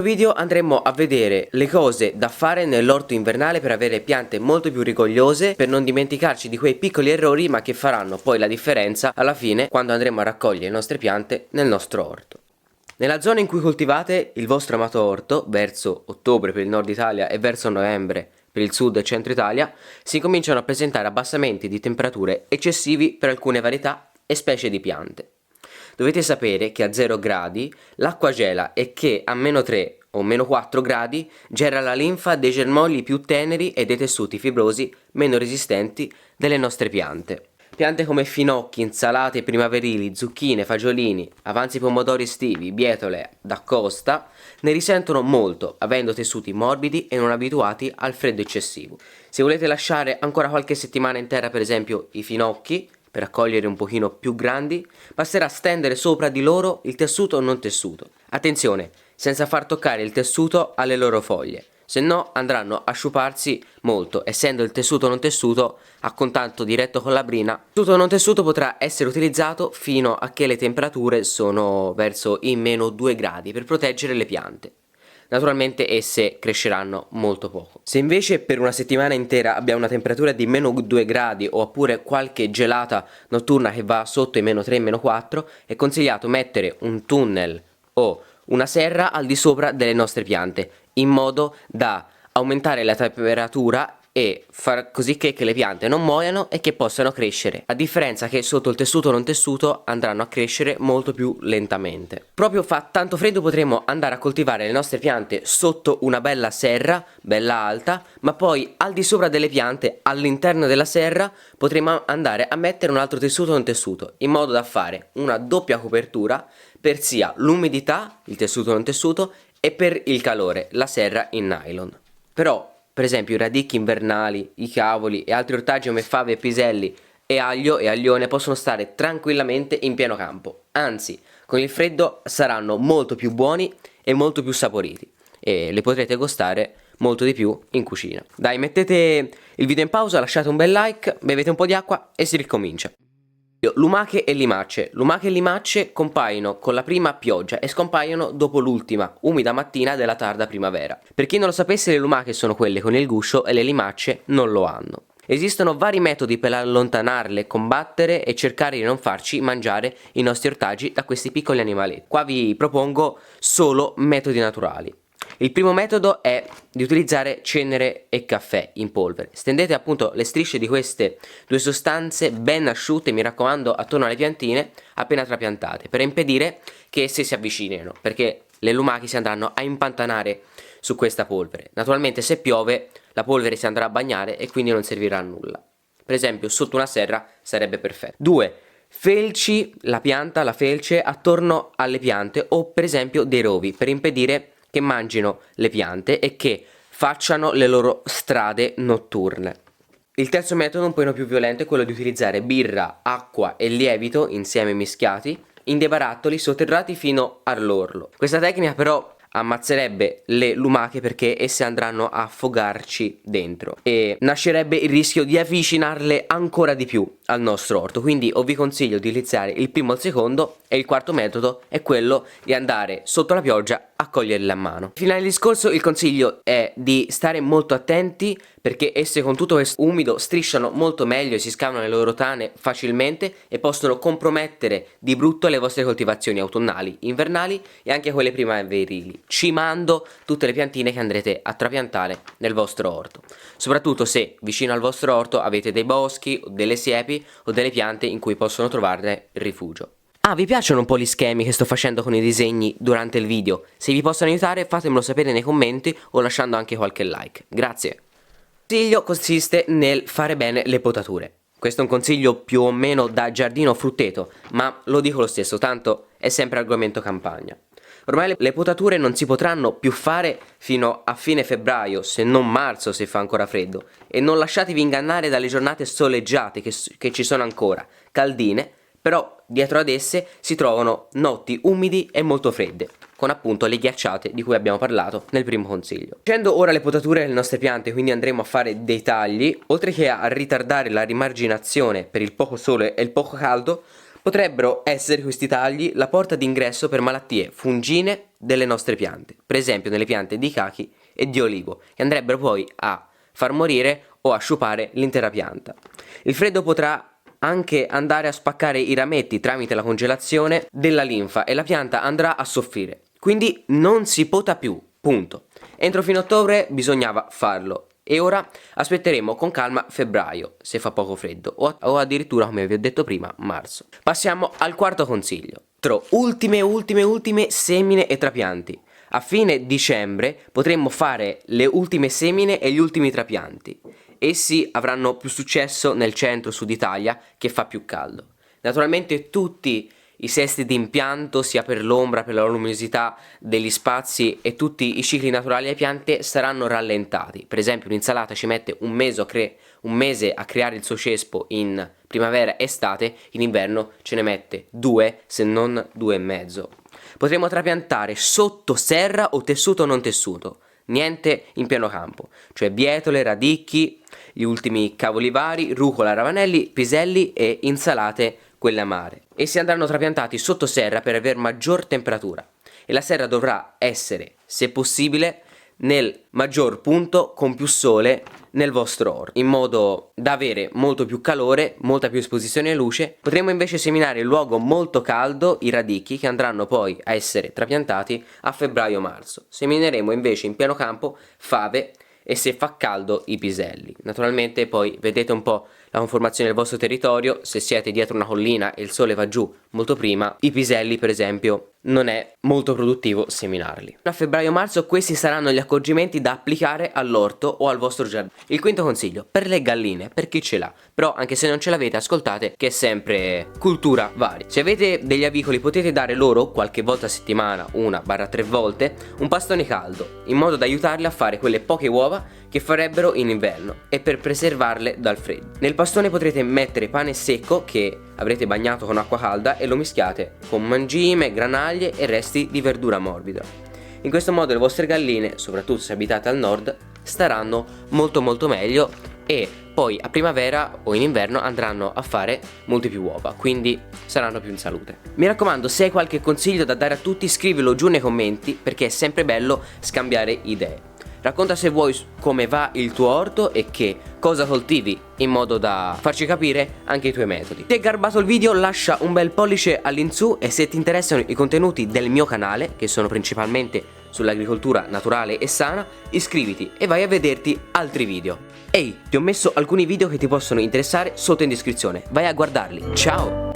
Nel video andremo a vedere le cose da fare nell'orto invernale per avere piante molto più rigogliose, per non dimenticarci di quei piccoli errori ma che faranno poi la differenza alla fine quando andremo a raccogliere le nostre piante nel nostro orto. Nella zona in cui coltivate il vostro amato orto, verso ottobre per il nord Italia e verso novembre per il sud e centro Italia, si cominciano a presentare abbassamenti di temperature eccessivi per alcune varietà e specie di piante. Dovete sapere che a 0 gradi l'acqua gela e che a meno 3 o meno 4 gradi gela la linfa dei germogli più teneri e dei tessuti fibrosi meno resistenti delle nostre piante. Piante come finocchi, insalate primaverili, zucchine, fagiolini, avanzi pomodori estivi, bietole da costa ne risentono molto, avendo tessuti morbidi e non abituati al freddo eccessivo. Se volete lasciare ancora qualche settimana intera, per esempio i finocchi, per raccogliere un pochino più grandi, basterà stendere sopra di loro il tessuto non tessuto. Attenzione, senza far toccare il tessuto alle loro foglie, se no andranno a sciuparsi molto, essendo il tessuto non tessuto a contatto diretto con la brina. Il tessuto non tessuto potrà essere utilizzato fino a che le temperature sono verso i meno 2 gradi per proteggere le piante. Naturalmente esse cresceranno molto poco. Se invece per una settimana intera abbiamo una temperatura di meno 2 gradi oppure qualche gelata notturna che va sotto i meno 3, meno 4, è consigliato mettere un tunnel o una serra al di sopra delle nostre piante, in modo da aumentare la temperatura e far così che le piante non muoiano e che possano crescere, a differenza che sotto il tessuto non tessuto andranno a crescere molto più lentamente. Proprio fa tanto freddo, potremo andare a coltivare le nostre piante sotto una bella serra, bella alta, ma poi al di sopra delle piante, all'interno della serra, potremo andare a mettere un altro tessuto non tessuto, in modo da fare una doppia copertura per sia l'umidità, il tessuto non tessuto, e per il calore, la serra in nylon. Però per esempio i radicchi invernali, i cavoli e altri ortaggi come fave e piselli e aglio e aglione possono stare tranquillamente in pieno campo. Anzi, con il freddo saranno molto più buoni e molto più saporiti e li potrete gustare molto di più in cucina. Dai, mettete il video in pausa, lasciate un bel like, bevete un po' di acqua e si ricomincia. Lumache e limacce. Lumache e limacce compaiono con la prima pioggia e scompaiono dopo l'ultima, umida mattina della tarda primavera. Per chi non lo sapesse, le lumache sono quelle con il guscio e le limacce non lo hanno. Esistono vari metodi per allontanarle, combattere e cercare di non farci mangiare i nostri ortaggi da questi piccoli animaletti. Qua vi propongo solo metodi naturali. Il primo metodo è di utilizzare cenere e caffè in polvere. Stendete appunto le strisce di queste due sostanze ben asciutte, mi raccomando, attorno alle piantine appena trapiantate, per impedire che esse si avvicinino, perché le lumache si andranno a impantanare su questa polvere. Naturalmente se piove la polvere si andrà a bagnare e quindi non servirà a nulla. Per esempio sotto una serra sarebbe perfetto. 2. Felci la pianta, la felce, attorno alle piante o per esempio dei rovi, per impedire che mangino le piante e che facciano le loro strade notturne. Il terzo metodo, un po' più violento, è quello di utilizzare birra, acqua e lievito insieme mischiati in dei barattoli sotterrati fino all'orlo. Questa tecnica però ammazzerebbe le lumache perché esse andranno a affogarci dentro e nascerebbe il rischio di avvicinarle ancora di più al nostro orto. Quindi o vi consiglio di utilizzare il primo o il secondo, e il quarto metodo è quello di andare sotto la pioggia a coglierle a mano. Finale del discorso, il consiglio è di stare molto attenti perché esse con tutto questo umido strisciano molto meglio e si scavano le loro tane facilmente e possono compromettere di brutto le vostre coltivazioni autunnali, invernali e anche quelle primaverili, cimando tutte le piantine che andrete a trapiantare nel vostro orto. Soprattutto se vicino al vostro orto avete dei boschi o delle siepi o delle piante in cui possono trovare rifugio. Ah, vi piacciono un po' gli schemi che sto facendo con i disegni durante il video? Se vi possono aiutare fatemelo sapere nei commenti o lasciando anche qualche like. Grazie. Il consiglio consiste nel fare bene le potature. Questo è un consiglio più o meno da giardino frutteto, ma lo dico lo stesso, tanto è sempre argomento campagna. Ormai le potature non si potranno più fare fino a fine febbraio, se non marzo se fa ancora freddo, e non lasciatevi ingannare dalle giornate soleggiate che ci sono ancora, caldine, però dietro ad esse si trovano notti umidi e molto fredde, con appunto le ghiacciate di cui abbiamo parlato nel primo consiglio. Facendo ora le potature delle nostre piante, quindi andremo a fare dei tagli, oltre che a ritardare la rimarginazione per il poco sole e il poco caldo, Potrebbero essere questi tagli la porta d'ingresso per malattie fungine delle nostre piante, per esempio nelle piante di cachi e di olivo, che andrebbero poi a far morire o a sciupare l'intera pianta. Il freddo potrà anche andare a spaccare i rametti tramite la congelazione della linfa e la pianta andrà a soffrire. Quindi non si pota più, punto. Entro fine ottobre bisognava farlo e ora aspetteremo con calma febbraio, se fa poco freddo, o addirittura, come vi ho detto prima, marzo. Passiamo al quarto consiglio. Ultime semine e trapianti. A fine dicembre potremmo fare le ultime semine e gli ultimi trapianti. Essi avranno più successo nel centro-sud Italia, che fa più caldo. Naturalmente tutti i sesti di impianto, sia per l'ombra, per la luminosità degli spazi e tutti i cicli naturali delle piante saranno rallentati. Per esempio un'insalata ci mette un mese a creare il suo cespo in primavera-estate, in inverno ce ne mette 2, se non 2,5. Potremo trapiantare sotto serra o tessuto non tessuto, niente in pieno campo, cioè bietole, radicchi, gli ultimi cavoli vari, rucola, ravanelli, piselli e insalate, quelle amare. Essi andranno trapiantati sotto serra per aver maggior temperatura e la serra dovrà essere, se possibile, nel maggior punto con più sole nel vostro orto, in modo da avere molto più calore, molta più esposizione a luce. Potremo invece seminare in luogo molto caldo i radicchi, che andranno poi a essere trapiantati a febbraio-marzo. Semineremo invece in pieno campo fave e, se fa caldo, i piselli. Naturalmente poi vedete un po' la conformazione del vostro territorio. Se siete dietro una collina e il sole va giù molto prima, i piselli per esempio non è molto produttivo seminarli. A febbraio-marzo questi saranno gli accorgimenti da applicare all'orto o al vostro giardino. Il quinto consiglio, per le galline, per chi ce l'ha, però anche se non ce l'avete ascoltate che è sempre cultura varia. Se avete degli avicoli potete dare loro qualche volta a settimana, 1-3 volte, un pastone caldo, in modo da aiutarli a fare quelle poche uova che farebbero in inverno e per preservarle dal freddo. Nel pastone potrete mettere pane secco che avrete bagnato con acqua calda e lo mischiate con mangime, granaglie e resti di verdura morbida. In questo modo le vostre galline, soprattutto se abitate al nord, staranno molto meglio e poi a primavera o in inverno andranno a fare molte più uova, quindi saranno più in salute. Mi raccomando, se hai qualche consiglio da dare a tutti, scrivilo giù nei commenti, perché è sempre bello scambiare idee. Racconta se vuoi come va il tuo orto e che cosa coltivi, in modo da farci capire anche i tuoi metodi. Se ti è garbato il video lascia un bel pollice all'insù e se ti interessano i contenuti del mio canale, che sono principalmente sull'agricoltura naturale e sana, iscriviti e vai a vederti altri video. Ehi, ti ho messo alcuni video che ti possono interessare sotto in descrizione, vai a guardarli. Ciao!